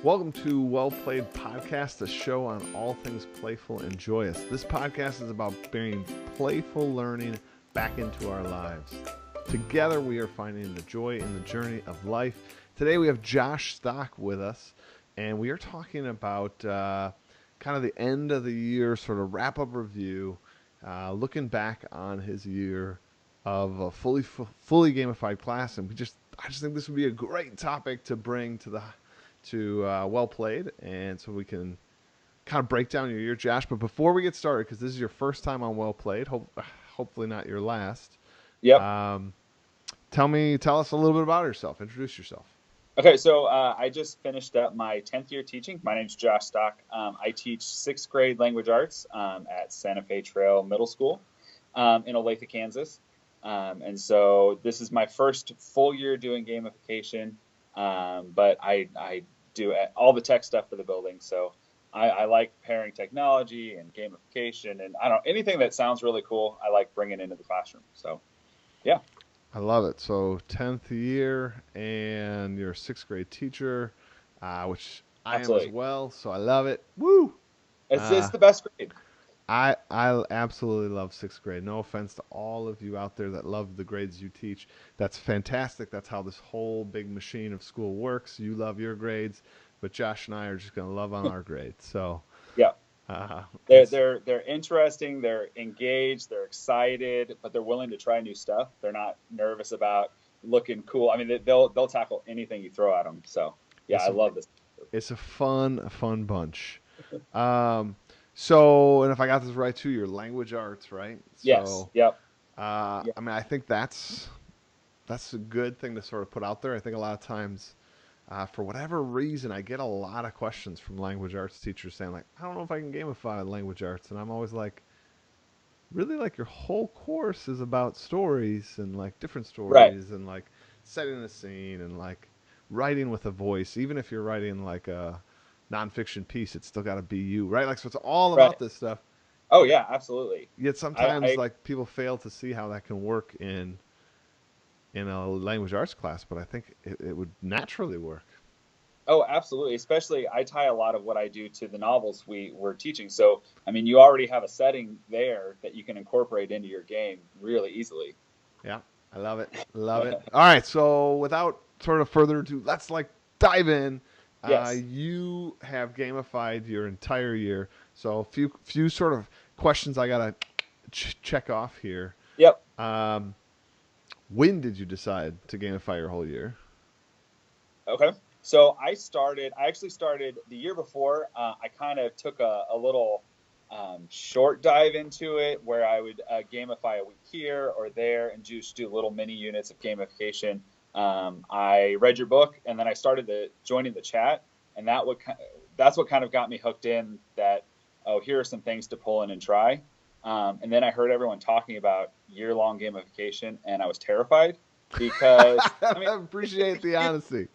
Welcome to Well Played Podcast, a show on all things playful and joyous. This podcast is about bringing playful learning back into our lives. Together we are finding the joy in the journey of life. Today we have Josh Stock with us, and we are talking about kind of the end of the year sort of wrap-up review, looking back on his year of a fully gamified class. And I just think this would be a great topic to bring to Well Played, and so we can kind of break down your year, Josh. But before we get started, because this is your first time on Well Played, hopefully not your last. Yep. Tell us a little bit about yourself. Introduce yourself. Okay, so I just finished up my 10th year teaching. My name's Josh Stock. I teach 6th grade language arts at Santa Fe Trail Middle School in Olathe, Kansas. And so this is my first full year doing gamification, but I do all the tech stuff for the building. So I like pairing technology and gamification, and anything that sounds really cool, I like bringing into the classroom. So, yeah. I love it. So 10th year, and you're a 6th grade teacher, which I am as well. So I love it. Woo! It's the best grade. I absolutely love 6th grade. No offense to all of you out there that love the grades you teach. That's fantastic. That's how this whole big machine of school works. You love your grades, but Josh and I are just going to love on our grades. So yeah, they're interesting. They're engaged. They're excited, but they're willing to try new stuff. They're not nervous about looking cool. I mean, they'll tackle anything you throw at them. So yeah, I love this. It's a fun bunch. So, and if I got this right too, your language arts, right? Yes. So, yep. I mean, I think that's a good thing to sort of put out there. I think a lot of times, for whatever reason, I get a lot of questions from language arts teachers saying, like, I don't know if I can gamify language arts. And I'm always like, really, like, your whole course is about stories and, like, different stories, right, and, like, setting the scene and, like, writing with a voice. Even if you're writing, like, a nonfiction piece, it's still got to be you, right? Like, so it's all about this stuff. Oh yeah, absolutely. Yet sometimes like people fail to see how that can work in a language arts class, but I think it would naturally work. Oh, absolutely. Especially I tie a lot of what I do to the novels we're teaching. So, I mean, you already have a setting there that you can incorporate into your game really easily. Yeah, I love it. Love it. All right. So without sort of further ado, let's like dive in. Yes. You have gamified your entire year. So a few sort of questions I got to check off here. Yep. When did you decide to gamify your whole year? Okay. So I actually started the year before. I kind of took a little short dive into it where I would gamify a week here or there and just do little mini units of gamification. I read your book, and then I started joining the chat, and that's what kind of got me hooked in that, oh, here are some things to pull in and try. And then I heard everyone talking about year-long gamification, and I was terrified because I appreciate the honesty.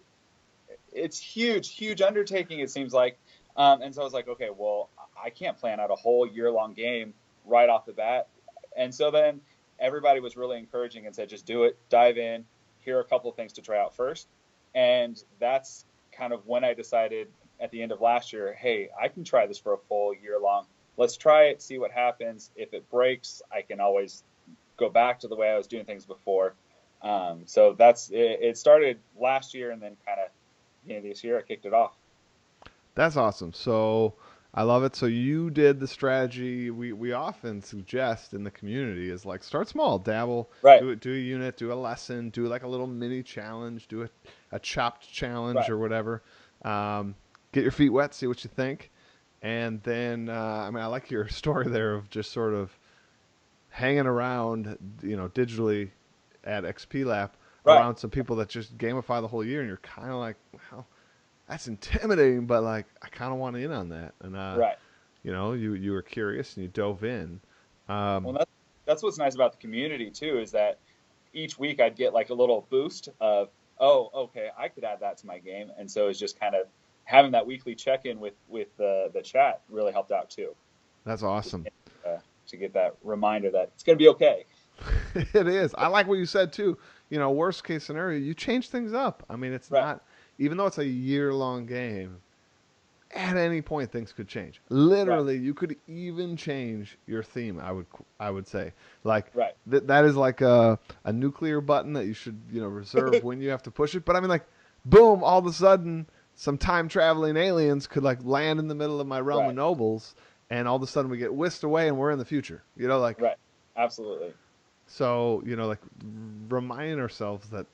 It's huge undertaking, it seems like. And so I was like, okay, well, I can't plan out a whole year-long game right off the bat. And so then everybody was really encouraging and said, just do it, dive in. Here are a couple of things to try out first. And that's kind of when I decided at the end of last year, hey, I can try this for a full year long. Let's try it, see what happens. If it breaks, I can always go back to the way I was doing things before. So it started last year, and then kind of this year I kicked it off. That's awesome. So I love it. So you did the strategy we often suggest in the community is like start small, dabble, right, do a unit, do a lesson, do like a little mini challenge, do a chopped challenge or whatever. Get your feet wet, see what you think. And then, I like your story there of just sort of hanging around, digitally at XP Lab around some people that just gamify the whole year. And you're kind of like, wow, that's intimidating, but like, I kind of want in on that. And, you were curious and you dove in. Well, that's what's nice about the community too, is that each week I'd get like a little boost of, oh, okay, I could add that to my game. And so it's just kind of having that weekly check-in with the chat really helped out too. That's awesome. To get that reminder that it's going to be okay. It is. I like what you said too. Worst case scenario, you change things up. I mean, it's not, even though it's a year-long game, at any point things could change. Right. Literally, you could even change your theme. I would say like Right. that is like a nuclear button that you should reserve when you have to push it. But I mean like, boom! All of a sudden, some time traveling aliens could like land in the middle of my realm of Right. nobles, and all of a sudden we get whisked away and we're in the future. Like Right. Absolutely. so like reminding ourselves that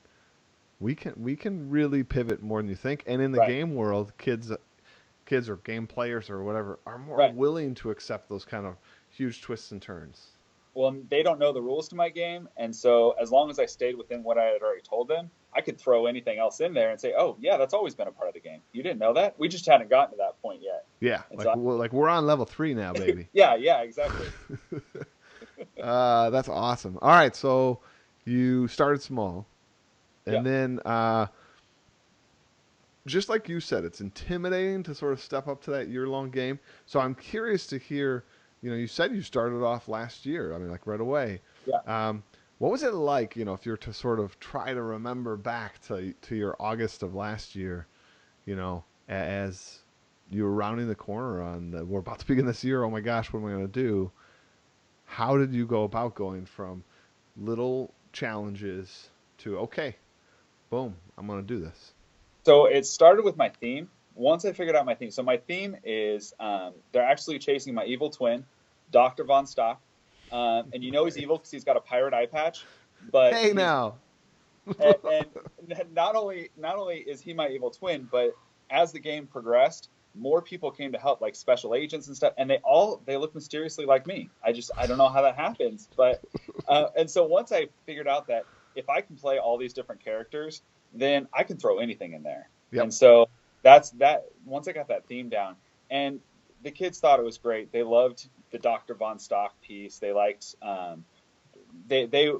we can really pivot more than you think. And in the Right. game world, kids or game players or whatever are more Right. willing to accept those kind of huge twists and turns. Well, they don't know the rules to my game, and so as long as I stayed within what I had already told them, I could throw anything else in there and say, "Oh, yeah, that's always been a part of the game. You didn't know that? We just hadn't gotten to that point yet." Yeah, And like so, we're on level 3 now, baby. yeah, yeah, exactly. That's awesome. All right, so you started small, Yeah. and then just like you said, it's intimidating to sort of step up to that year-long game. So I'm curious to hear. You said you started off last year. I mean, like right away. Yeah. Um, what was it like? If you're to sort of try to remember back to your August of last year, as you were rounding the corner on we're about to begin this year. Oh my gosh, what am I going to do? How did you go about going from little challenges to okay, boom, I'm going to do this? So it started with my theme. Once I figured out my theme, so my theme is they're actually chasing my evil twin, Dr. Von Stock. And he's evil because he's got a pirate eye patch, but Hey now. and not only is he my evil twin, but as the game progressed, more people came to help, like special agents and stuff, and they look mysteriously like me. I don't know how that happens, but and so once I figured out that if I can play all these different characters, then I can throw anything in there. Yep. And so that's that. Once I got that theme down, and the kids thought it was great. They loved the Dr. Von Stock piece. They liked they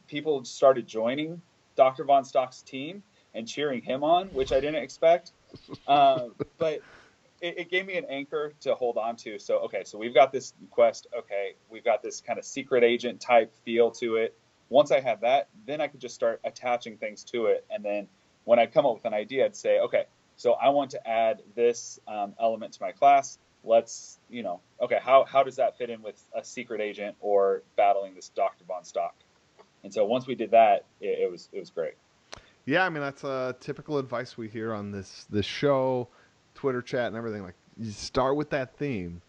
people started joining Dr. Von Stock's team and cheering him on, which I didn't expect. But it gave me an anchor to hold on to. So, okay, so we've got this quest. Okay, we've got this kind of secret agent type feel to it. Once I had that, then I could just start attaching things to it. And then when I come up with an idea, I'd say, okay, so I want to add this element to my class. Let's, okay, how does that fit in with a secret agent or battling this Dr. Von Stock? And so once we did that, it was great. Yeah, I mean that's typical advice we hear on this show, Twitter chat, and everything. Like you start with that theme,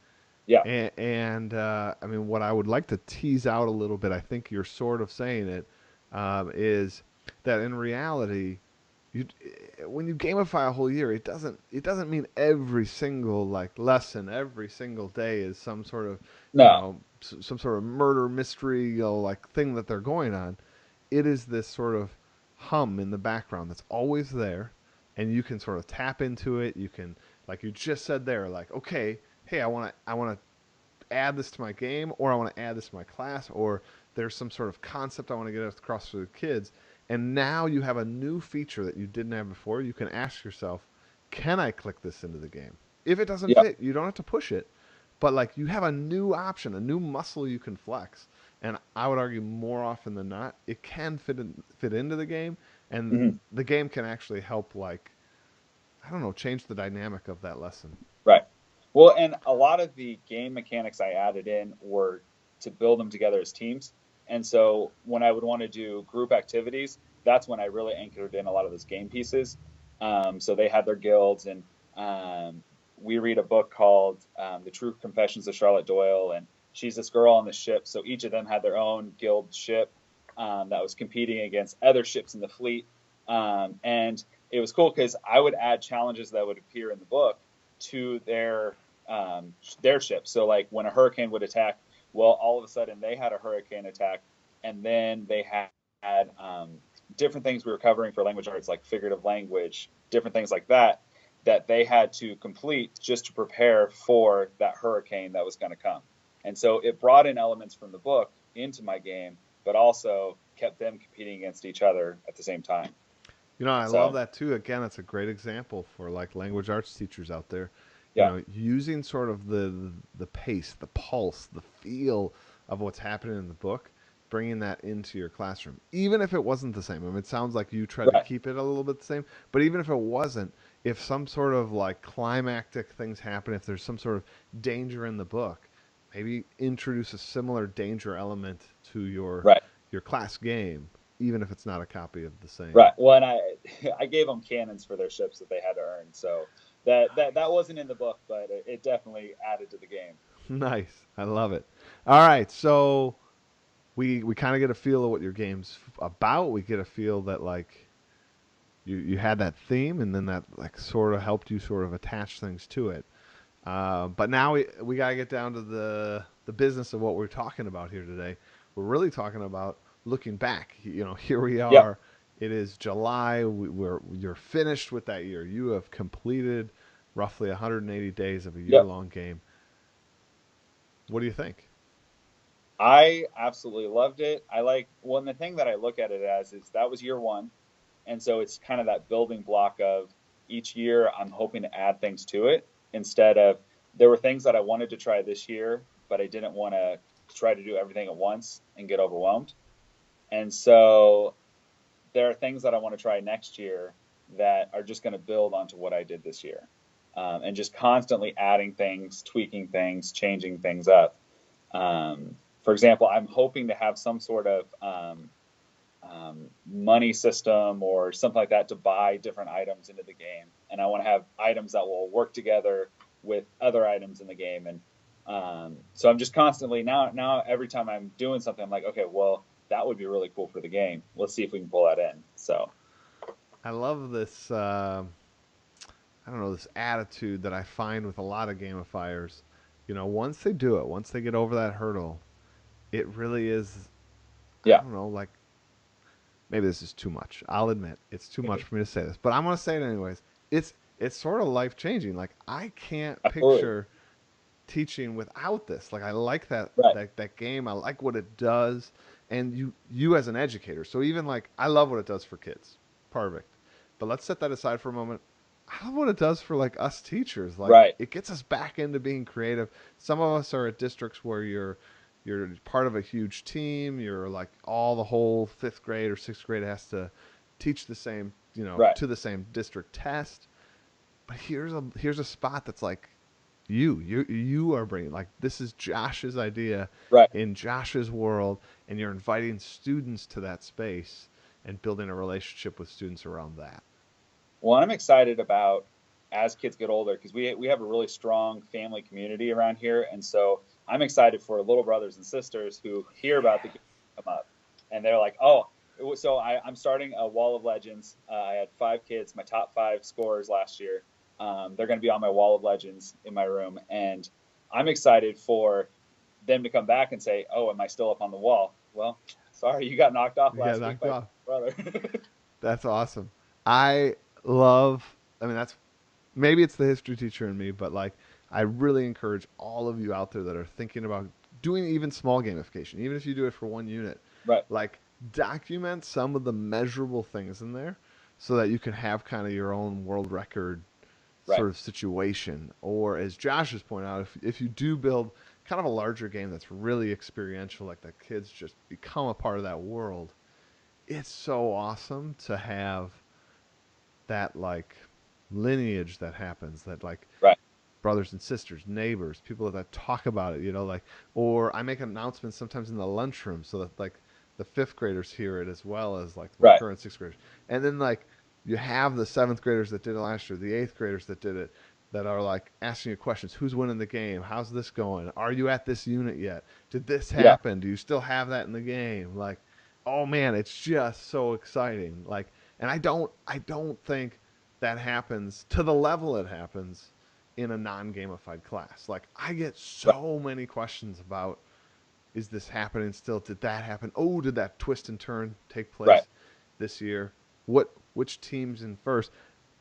Yeah. and I mean what I would like to tease out a little bit. I think you're sort of saying it is that in reality, you when you gamify a whole year, it doesn't mean every single like lesson, every single day is some sort of No. some sort of murder mystery like thing that they're going on. It is this sort of hum in the background that's always there, and you can sort of tap into it. You can, like you just said there, like okay, hey, I want to add this to my game, or I want to add this to my class, or there's some sort of concept I want to get across to the kids. And now you have a new feature that you didn't have before. You can ask yourself, can I click this into the game? If it doesn't Yeah. fit, you don't have to push it. But like you have a new option, a new muscle you can flex. And I would argue more often than not, it can fit into the game, and Mhm. the game can actually help, like I don't know, change the dynamic of that lesson. Right. Well, and a lot of the game mechanics I added in were to build them together as teams. And so when I would want to do group activities, that's when I really anchored in a lot of those game pieces. So they had their guilds, and we read a book called The True Confessions of Charlotte Doyle, and she's this girl on the ship. So each of them had their own guild ship that was competing against other ships in the fleet. And it was cool because I would add challenges that would appear in the book to their ship. So like when a hurricane would attack, well, all of a sudden they had a hurricane attack, and then they had different things we were covering for language arts, like figurative language, different things like that, that they had to complete just to prepare for that hurricane that was going to come. And so it brought in elements from the book into my game, but also kept them competing against each other at the same time. I love So that too. Again, it's a great example for like language arts teachers out there. yeah, Using sort of the pace, the pulse, the feel of what's happening in the book bringing that into your classroom, even if it wasn't the same. I mean, it sounds like you tried to Right. keep it a little bit the same, but even if it wasn't, if some sort of like climactic things happen, if there's some sort of danger in the book, maybe introduce a similar danger element to Right. your class game, even if it's not a copy of the same. Right. Well, and I gave them cannons for their ships that they had to earn. So that wasn't in the book, but it definitely added to the game. Nice. I love it. All right, so we kind of get a feel of what your game's about. We get a feel that like you had that theme, and then that like sort of helped you sort of attach things to it. But now we gotta get down to the business of what we're talking about here today. We're really talking about looking back. You know, here we Yep. are. It is July. You're finished with that year. You have completed roughly 180 days of a Yep. year-long game. What do you think? I absolutely loved it. The thing that I look at it as is that was year one. And so it's kind of that building block of each year I'm hoping to add things to it instead of there were things that I wanted to try this year, but I didn't want to try to do everything at once and get overwhelmed. And so there are things that I want to try next year that are just going to build onto what I did this year. And just constantly adding things, tweaking things, changing things up. For example, I'm hoping to have some sort of money system or something like that to buy different items into the game. And I want to have items that will work together with other items in the game. And so I'm just constantly now every time I'm doing something, I'm like, okay, well, that would be really cool for the game. Let's see if we can pull that in. So I love this. I don't know, this attitude that I find with a lot of gamifiers. You know, once they do it, once they get over that hurdle, it really is. I yeah, don't know, like maybe this is too much. I'll admit it's too much for me to say this, but I'm gonna say it anyways. It's sort of life changing. Like I can't absolutely. picture teaching without this. Like I like Right, that game. I like what it does, and you as an educator. So even like I love what it does for kids. Perfect. But let's set that aside for a moment. I love what it does for like us teachers. Like right, it gets us back into being creative. Some of us are at districts where you're part of a huge team. You're like all the whole fifth grade or sixth grade has to teach the same, you know, right, to the same district test. But here's a spot that's like you are bringing like this is Josh's idea right. in Josh's world, and you're inviting students to that space and building a relationship with students around that. Well, I'm excited about as kids get older because we have a really strong family community around here, and so I'm excited for little brothers and sisters who hear about the game come up, and they're like, "Oh." So I'm starting a Wall of Legends. I had 5 kids, my top 5 scorers last year. They're going to be on my Wall of Legends in my room, and I'm excited for them to come back and say, "Oh, am I still up on the wall?" Well, sorry, you got knocked off Yeah, last week knocked by off. your brother. That's awesome. I love. I mean, that's maybe it's the history teacher in me, but like I really encourage all of you out there that are thinking about doing even small gamification, even if you do it for one unit, Right, like document some of the measurable things in there so that you can have kind of your own world record right, sort of situation. Or as Josh has pointed out, if you do build kind of a larger game that's really experiential, like the kids just become a part of that world, it's so awesome to have that like lineage that happens, that like right, brothers and sisters, neighbors, people that talk about it, you know, like, or I make announcements sometimes in the lunchroom so that like the fifth graders hear it as well as like my right, current sixth graders. And then like you have the seventh graders that did it last year, the eighth graders that did it, that are like asking you questions. Who's winning the game? How's this going? Are you at this unit yet? Did this yeah, happen? Do you still have that in the game? Like, oh man, it's just so exciting. Like, and I don't think that happens to the level it happens in a non-gamified class. Like I get right, so many questions about, is this happening still? Did that happen? Oh, did that twist and turn take right, place this year? Which teams in first?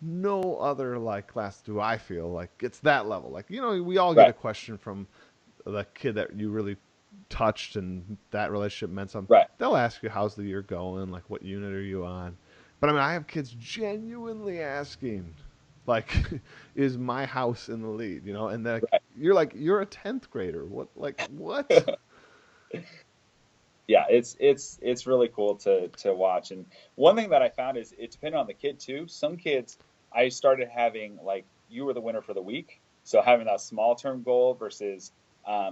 No other like class do I feel like it's that level. Like, you know, we all get a right, question from the kid that you really touched and that relationship meant something. right, They'll ask you, how's the year going? Like, what unit are you on? But I mean, I have kids genuinely asking, like, is my house in the lead? You know, and like, right. you're a 10th grader. What, like, what? yeah, it's really cool to watch. And one thing that I found is it depended on the kid too. Some kids I started having like you were the winner for the week, so having that small term goal versus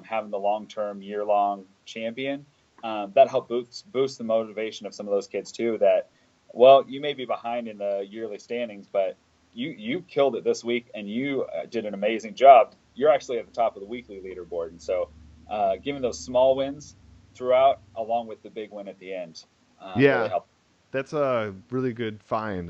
having the long term year long champion, that helped boost the motivation of some of those kids too. That well, you may be behind in the yearly standings, but you killed it this week and you did an amazing job. You're actually at the top of the weekly leaderboard, and so giving those small wins throughout, along with the big win at the end, really Yeah, helped. that's a really good find.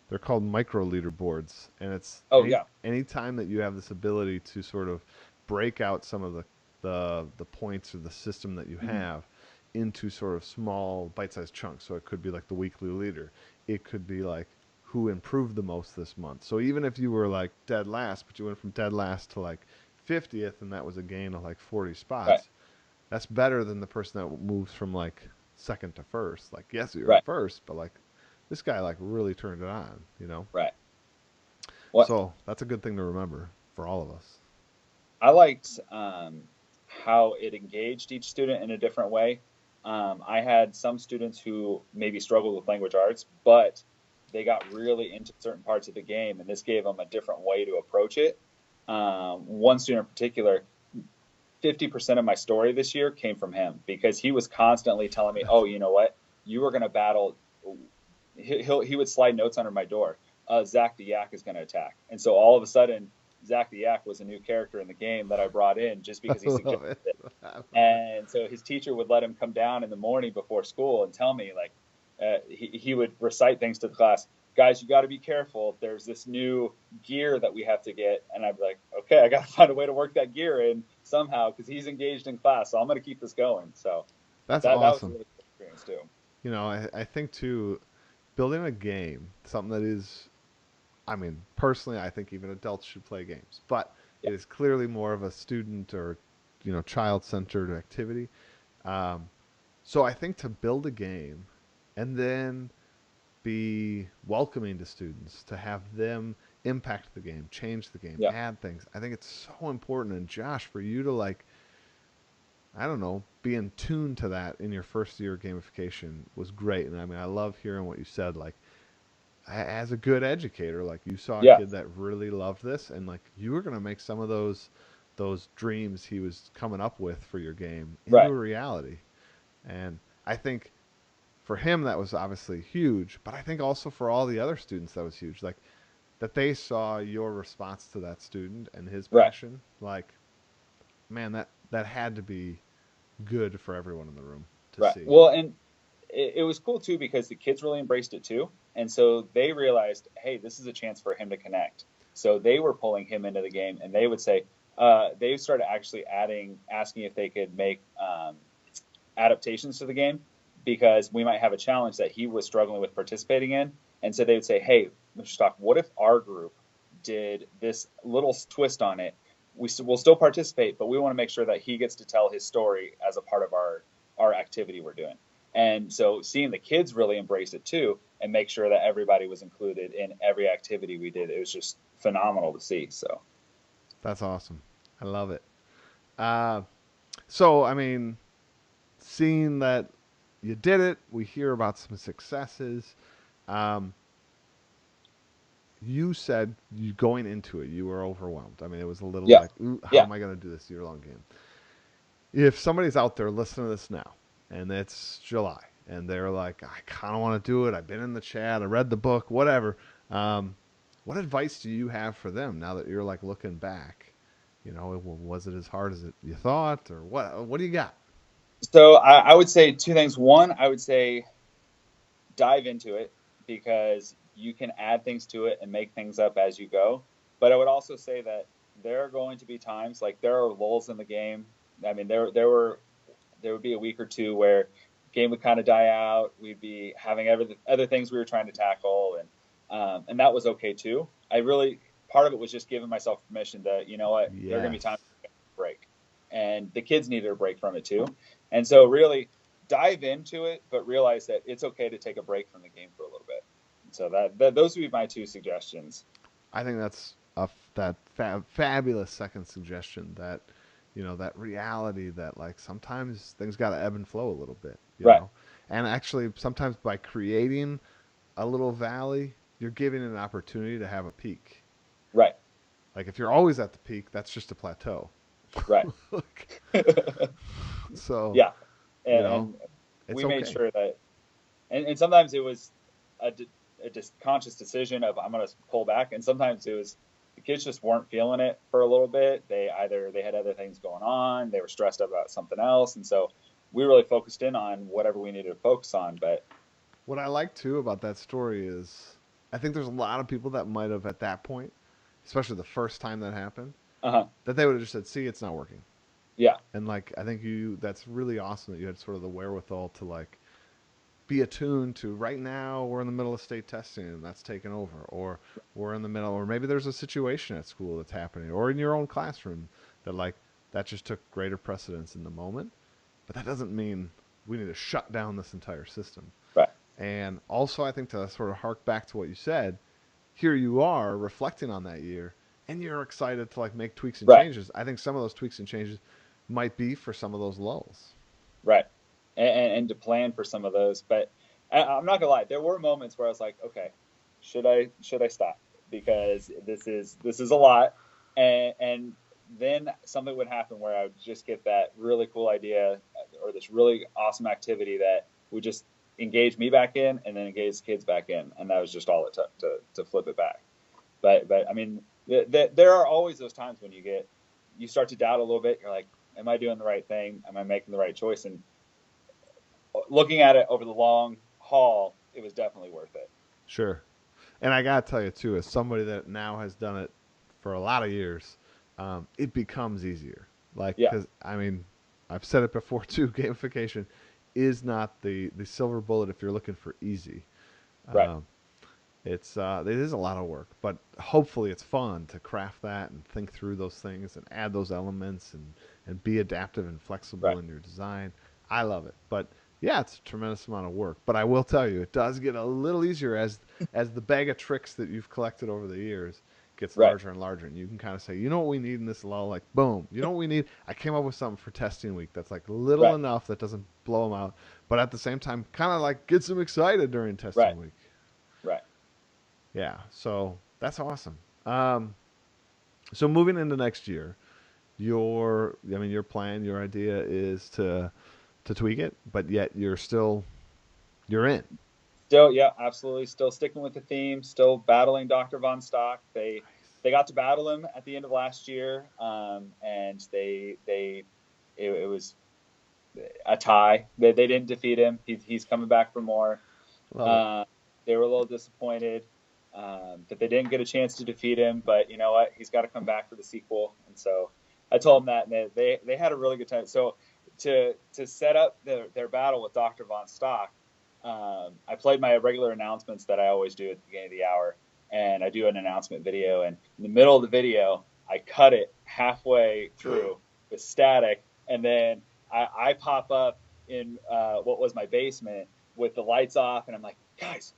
They're called micro leaderboards, and it's Oh yeah. any time that you have this ability to sort of break out some of the points or the system that you Mm-hmm. have into sort of small bite-sized chunks. So it could be like the weekly leader. It could be like who improved the most this month. So even if you were like dead last, but you went from dead last to like 50th, and that was a gain of like 40 Right. spots, that's better than the person that moves from like second to first. Like, yes, you're in Right. first, but like this guy like really turned it on, you know? Right. What So that's a good thing to remember for all of us. I liked how it engaged each student in a different way. I had some students who maybe struggled with language arts, but they got really into certain parts of the game, and this gave them a different way to approach it. One student in particular, 50% of my story this year came from him because he was constantly telling me, "Oh, you know what? You were going to battle." He would slide notes under my door. Zach the Yak is going to attack, and so all of a sudden, Zach the Yak was a new character in the game that I brought in just I because he love suggested it. it. I love it. And so his teacher would let him come down in the morning before school and tell me, like, he would recite things to the class. Guys, you got to be careful. There's this new gear that we have to get. And I'd be like, okay, I got to find a way to work that gear in somehow because he's engaged in class. So I'm going to keep this going. So That's that was a awesome. really cool experience too. You know, I think too, building a game, something that is, I mean, personally, I think even adults should play games, but Yeah. it is clearly more of a student or, you know, child centered activity. Um, so I think to build a game and then be welcoming to students, to have them impact the game, change the game, Yeah. add things. I think it's so important. And Josh, for you to like, I don't know, be in tune to that in your first year of gamification was great. And I mean, I love hearing what you said. Like, as a good educator, like you saw a Yeah. kid that really loved this, and like you were gonna make some of those dreams he was coming up with for your game into Right. a reality. And I think for him that was obviously huge, but I think also for all the other students that was huge. Like that they saw your response to that student and his Right. passion. Like, man, that had to be good for everyone in the room to Right. see. Well, and it was cool too because the kids really embraced it too. And so they realized, hey, this is a chance for him to connect. So they were pulling him into the game and they would say, they started actually asking if they could make adaptations to the game because we might have a challenge that he was struggling with participating in. And so they would say, hey, Mr. Stock, what if our group did this little twist on it? We'll still participate, but we want to make sure that he gets to tell his story as a part of our activity we're doing. And so seeing the kids really embrace it too and make sure that everybody was included in every activity we did, it was just phenomenal to see. So, That's awesome. I love it. Uh, so I mean, seeing that you did it, we hear about some successes. Um, you said you going into it, you were overwhelmed. I mean, it was a little yeah, like, ooh, how yeah. am I going to do this year-long game? If somebody's out there listening to this now, and it's July, and they're like, I kind of want to do it. I've been in the chat, I read the book, whatever. Um, what advice do you have for them now that you're like looking back? You know, was it as hard as you thought, or what? What do you got? So I would say two things. One, I would say dive into it because you can add things to it and make things up as you go. But I would also say that there are going to be times like there are lulls in the game. I mean, there would be a week or two where game would kind of die out. We'd be having other things we were trying to tackle, and that was okay too. I really part of it was just giving myself permission to you know what there are going to be times Yes, to break, and the kids needed a break from it too. And so really dive into it, but realize that it's okay to take a break from the game for a little bit. So those would be my two suggestions. I think that's that fabulous second suggestion that that reality that like sometimes things got to ebb and flow a little bit, Right. and actually sometimes by creating a little valley, you're giving it an opportunity to have a peak. Right. Like if you're always at the peak, that's just a plateau. Right. Like, so, Yeah. you know, And it's we made okay. sure that, and sometimes it was a just conscious decision of I'm going to pull back, and sometimes it was the kids just weren't feeling it for a little bit. They had other things going on, they were stressed about something else, and so we really focused in on whatever we needed to focus on. But What I like too about that story is I think there's a lot of people that might have at that point, especially the first time that happened, uh-huh, that they would have just said, "See, it's not working." yeah, And like I think that's really awesome that you had sort of the wherewithal to like be attuned to right now we're in the middle of state testing and that's taken over, or we're in the middle, or maybe there's a situation at school that's happening or in your own classroom that like that just took greater precedence in the moment. But that doesn't mean we need to shut down this entire system. right, And also I think to sort of hark back to what you said, here you are reflecting on that year and you're excited to like make tweaks and right, changes. I think some of those tweaks and changes might be for some of those lulls. right, and to plan for some of those. But I'm not gonna lie, there were moments where I was like, okay, should I stop, because this is a lot, and then something would happen where I would just get that really cool idea or this really awesome activity that would just engage me back in and then engage the kids back in, and that was just all it took to flip it back. But I mean, there are always those times when you start to doubt a little bit. You're like, am I doing the right thing? Am I making the right choice? And looking at it over the long haul, it was definitely worth it. Sure. And I gotta tell you too, as somebody that now has done it for a lot of years, it becomes easier. Like, Yeah. because I mean, I've said it before too. Gamification is not the silver bullet if you're looking for easy. Right. Um, it is a lot of work, but hopefully it's fun to craft that and think through those things and add those elements and be adaptive and flexible Right. in your design. I love it, but yeah, it's a tremendous amount of work. But I will tell you, it does get a little easier as the bag of tricks that you've collected over the years gets Right. larger and larger, and you can kind of say, you know what we need in this lull, like boom, you know what we need. I came up with something for testing week that's like little Right. enough that doesn't blow them out, but at the same time, kind of like gets them excited during Right. testing week. Right. Yeah, so that's awesome. So moving into next year, your plan, your idea is to tweak it, but yet you're in. Still, yeah, absolutely. Still sticking with the theme. Still battling Dr. Von Stock. They got to battle him at the end of last year, and it was a tie. They didn't defeat him. He's coming back for more. Love it. Uh, they were a little disappointed that they didn't get a chance to defeat him, but you know what? He's got to come back for the sequel. And so I told them that, and they had a really good time. So to set up their battle with Dr. Von Stock, I played my regular announcements that I always do at the beginning of the hour, and I do an announcement video. And in the middle of the video, I cut it halfway through with static, and then I pop up in what was my basement with the lights off, and I'm like, guys,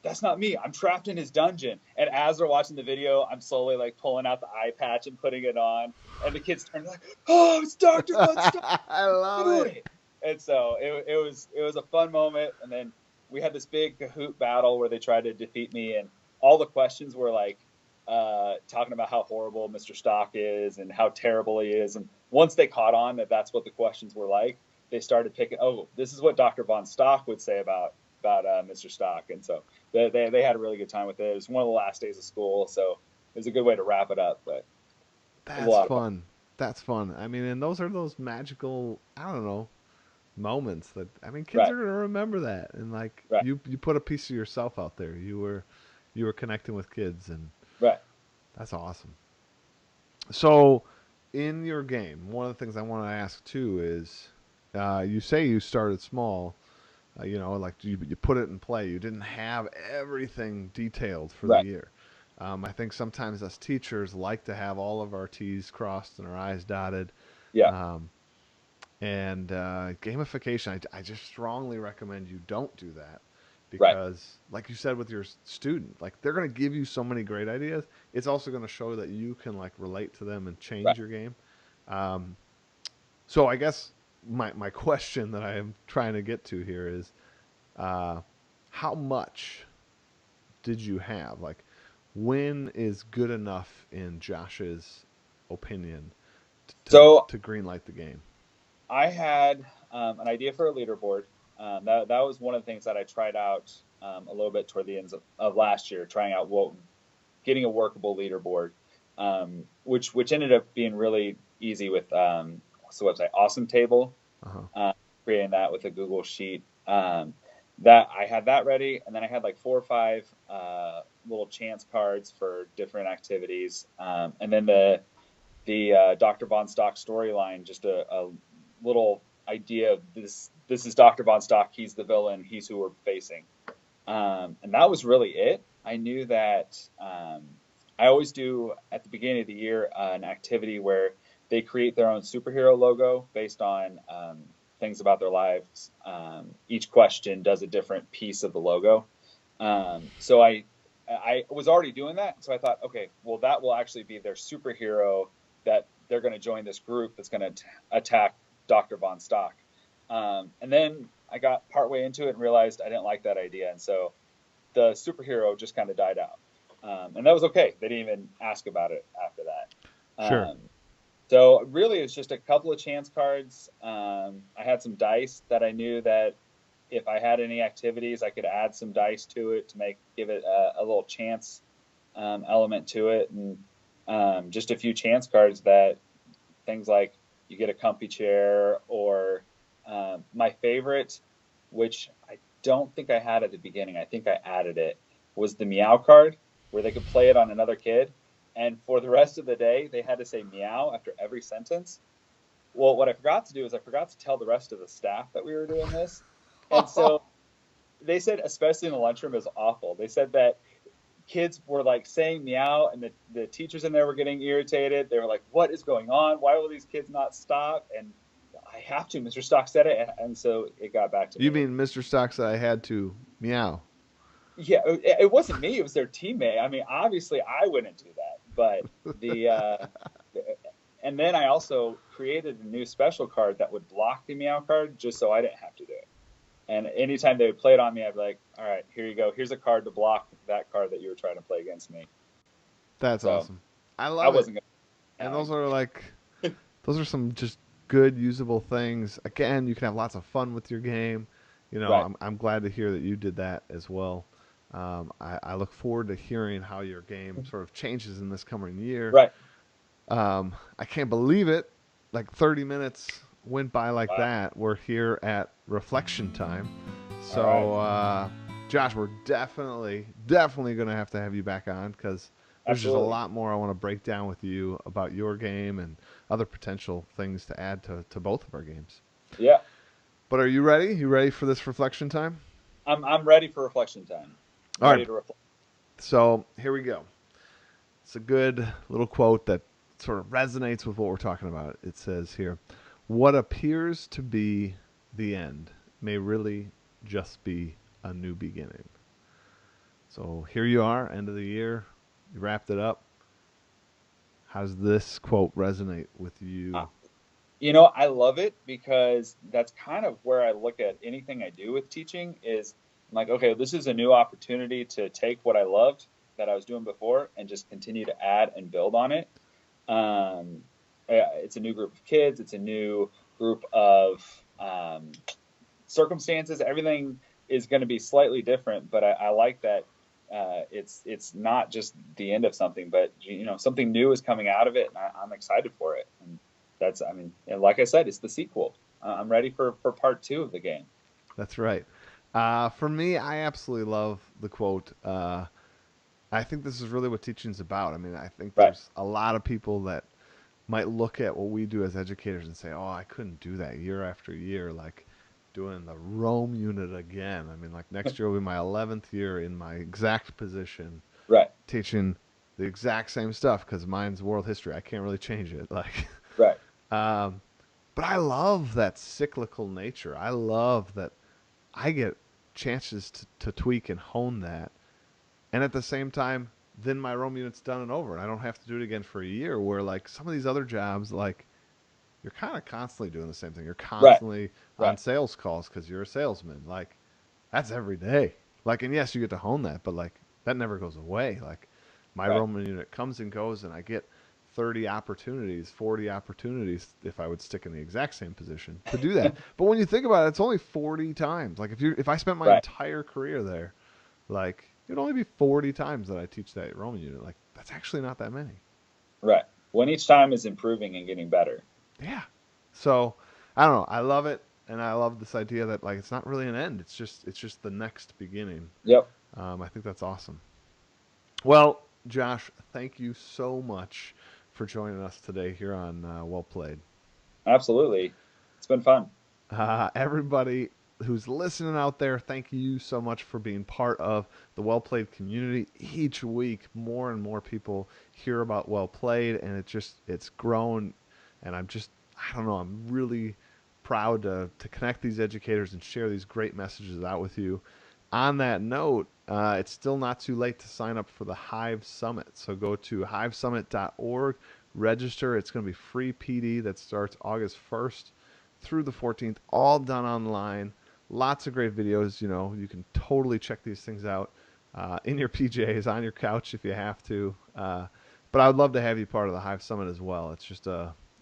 that's not me. I'm trapped in his dungeon. And as they're watching the video, I'm slowly like pulling out the eye patch and putting it on. And the kids turn like, "Oh, it's Dr. Von Stock I love doing it. it." And so it was a fun moment. And then we had this big Kahoot battle where they tried to defeat me, and all the questions were like talking about how horrible Mr. Stock is and how terrible he is. And once they caught on that that's what the questions were like, they started picking. Oh, this is what Dr. Von Stock would say about Mr. Stock. And so they had a really good time with it. It was one of the last days of school, so it was a good way to wrap it up. But it was a That's lot of fun. fun. That's fun. I mean, and those are those magical, I don't know, moments that I mean, kids Right, are gonna remember that. And like right, you put a piece of yourself out there. You were connecting with kids, and right, that's awesome. So, in your game, one of the things I want to ask too is, you say you started small. Like you put it in play. You didn't have everything detailed for the right. year. I think sometimes us teachers like to have all of our T's crossed and our I's dotted. Yeah, Um, and gamification, I just strongly recommend you don't do that right, because, like you said with your student, like they're going to give you so many great ideas. It's also going to show that you can like relate to them and change right, your game. So I guess my question that I am trying to get to here is, how much did you have? Like, when is good enough in Josh's opinion So to greenlight the game? I had an idea for a leaderboard. That was one of the things that I tried out a little bit toward the ends of last year, trying out getting a workable leaderboard, which ended up being really easy with what's the website, Awesome Table, Uh-huh. creating that with a Google sheet. That I had that ready, and then I had like 4 or 5 little chance cards for different activities, and then the Dr. Von Stock storyline, just a little idea of this. This is Dr. Von Stock. He's the villain. He's who we're facing. And that was really it. I knew that I always do at the beginning of the year an activity where they create their own superhero logo based on things about their lives. Each question does a different piece of the logo. So I was already doing that. So I thought, okay, well, that will actually be their superhero, that they're going to join this group that's going to attack Dr. Von Stock. And then I got partway into it and realized I didn't like that idea. And so the superhero just kind of died out. And that was okay. They didn't even ask about it after that. Sure. So really, it's just a couple of chance cards. I had some dice that I knew that if I had any activities, I could add some dice to it to give it a little chance element to it, and just a few chance cards that things like you get a comfy chair, or my favorite, which I don't think I had at the beginning, I think I added it, was the meow card, where they could play it on another kid. And for the rest of the day, they had to say meow after every sentence. Well, what I forgot to do is I forgot to tell the rest of the staff that we were doing this. And so they said, especially in the lunchroom, it was awful. They said that kids were like saying meow, and the teachers in there were getting irritated. They were like, what is going on? Why will these kids not stop? And I have to. Mr. Stock said it. And so it got back to me. You mean Mr. Stock said I had to meow? Yeah, it wasn't me. It was their teammate. I mean, obviously, I wouldn't do that. But and then I also created a new special card that would block the meow card, just so I didn't have to do it. And anytime they would play it on me, I'd be like, all right, here you go. Here's a card to block that card that you were trying to play against me. That's So awesome. I I love it. wasn't And going those are like, those are some just good, usable things. Again, you can have lots of fun with your game. You know, Right. I'm glad to hear that you did that as well. I look forward to hearing how your game sort of changes in this coming year. Right. I can't believe it. Like 30 minutes went by like Wow. that. We're here at reflection time. So, All Josh, we're definitely going to have you back on, because there's just a Absolutely. lot more I want to break down with you about your game and other potential things to add to both of our games. Yeah. But are you ready? You ready for this reflection time? I'm ready for reflection time. All Ready right. to reflect. So here we go. It's a good little quote that sort of resonates with what we're talking about. It says here, what appears to be the end may really just be a new beginning. So here you are, end of the year. You wrapped it up. How does this quote resonate with you? I love it, because that's kind of where I look at anything I do with teaching. Is I'm like, okay, this is a new opportunity to take what I loved that I was doing before and just continue to add and build on it. It's a new group of kids. It's a new group of circumstances. Everything is going to be slightly different, but I like that it's not just the end of something, but something new is coming out of it, and I'm excited for it. And and like I said, it's the sequel. I'm ready for part 2 of the game. That's right. For me, I absolutely love the quote. I think this is really what teaching is about. I mean, I think Right. there's a lot of people that might look at what we do as educators and say, "Oh, I couldn't do that year after year, like doing the Rome unit again." I mean, like next year will be my 11th year in my exact position, Right. teaching the exact same stuff, because mine's world history. I can't really change it. Like, Right. but I love that cyclical nature. I love that I get chances to tweak and hone that. And at the same time, then my Rome unit's done and over, and I don't have to do it again for a year. Where like some of these other jobs, like you're kind of constantly doing the same thing. You're Right. constantly on Right. sales calls because you're a salesman. Like that's every day. Like, and yes, you get to hone that, but like that never goes away. Like my Right. Roman unit comes and goes, and I get 30 opportunities, 40 opportunities if I would stick in the exact same position to do that. But when you think about it, it's only 40 times. Like if I spent my Right. entire career there, like it'd only be 40 times that I teach that Roman unit. Like that's actually not that many. Right. When each time is improving and getting better. Yeah. So I don't know. I love it, and I love this idea that like it's not really an end. It's just the next beginning. Yep. I think that's awesome. Well, Josh, thank you so much for joining us today here on Well Played. Absolutely. It's been fun. Everybody who's listening out there, thank you so much for being part of the Well Played community. Each week, more and more people hear about Well Played, and it's grown. And I don't know, I'm really proud to connect these educators and share these great messages out with you. On that note, it's still not too late to sign up for the Hive Summit. So go to hivesummit.org, register. It's going to be free PD that starts August 1st through the 14th, all done online. Lots of great videos. You can totally check these things out in your PJs, on your couch if you have to. But I would love to have you part of the Hive Summit as well.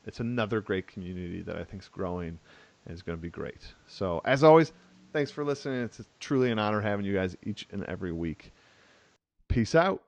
It's another great community that I think is growing and is going to be great. So as always, thanks for listening. It's truly an honor having you guys each and every week. Peace out.